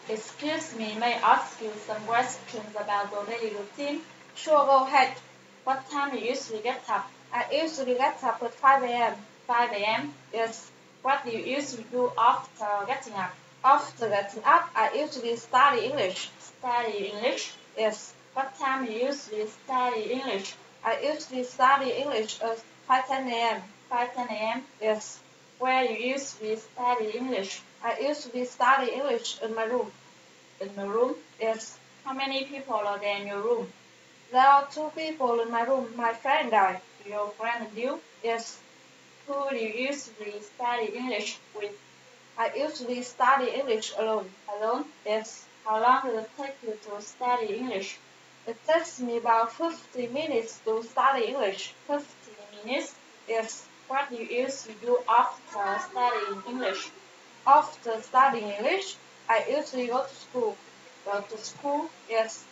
Excuse me, may I ask you some questions about your daily routine? Sure, go ahead. What time you usually get up? I usually get up at 5 a.m. 5 a.m.? Yes. What do you usually do after getting up? After getting up, I usually study English. Study English? Yes. What time you usually study English? I usually study English at 5:10 a.m. 5:10 a.m.? Yes. Where you usually study English? I usually study English in my room. In my room? Yes. How many people are there in your room? There are 2 people in my room, my friend and I. Your friend and you? Yes. Who do you usually study English with? I usually study English alone. Alone? Yes. How long does it take you to study English? It takes me about 50 minutes to study English. 50 minutes? Yes. What do you usually do after studying English? After studying English, I usually go to school. Go to school? Yes.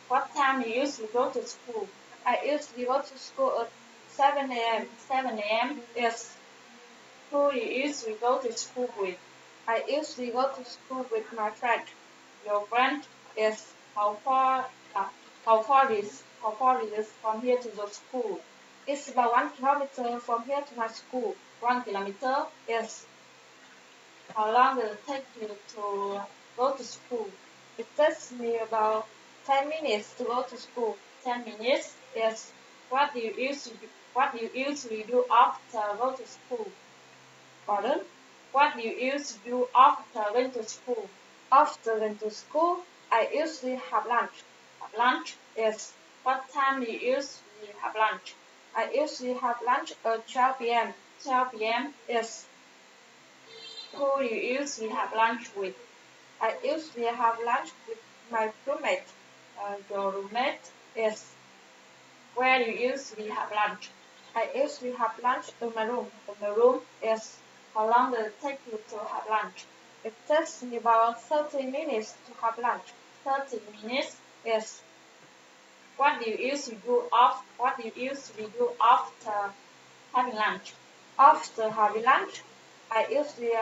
What time you usually go to school? I usually go to school at 7 a.m. 7 a.m.? Yes. Who you usually go to school with? I usually go to school with my friend. Your friend? Yes. How far is from here to the school? It's about 1 kilometer from here to my school. 1 kilometer? Yes. How long does it take you to go to school? It takes me about 10 minutes to go to school. 10 minutes? Yes. What do you usually do after go to school? Pardon? What do you usually do after going to school? After going to school, I usually have lunch. Have lunch? Yes. What time do you usually have lunch? I usually have lunch at 12 p.m. 12 p.m.? Yes. Who do you usually have lunch with? I usually have lunch with my roommate. Your roommate? Yes. Where do you usually have lunch? I usually have lunch in my room. In my room? Yes. How long does it take you to have lunch? It takes me about 30 minutes to have lunch. 30 minutes? Yes. What do you usually do after having lunch? After having lunch, I usually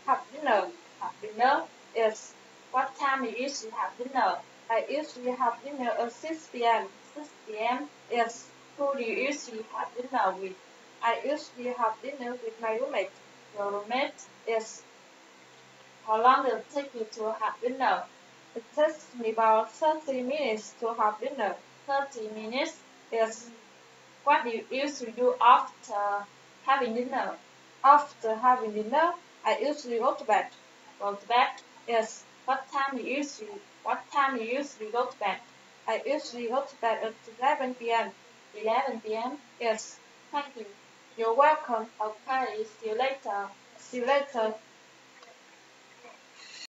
have dinner. Have dinner? Yes. What time do you usually have dinner? I usually have dinner at 6 p.m. 6 p.m.? Yes. Who do you usually have dinner with? I usually have dinner with my roommate. Your roommate? Yes. How long does it take you to have dinner? It takes me about 30 minutes to have dinner. 30 minutes? Yes. What do you usually do after having dinner? After having dinner, I usually go to bed. Go to bed? Yes. What time do you usually go to bed? I usually go to bed at 11 p.m. 11 p.m.? Yes. Thank you. You're welcome. Okay, see you later. See you later.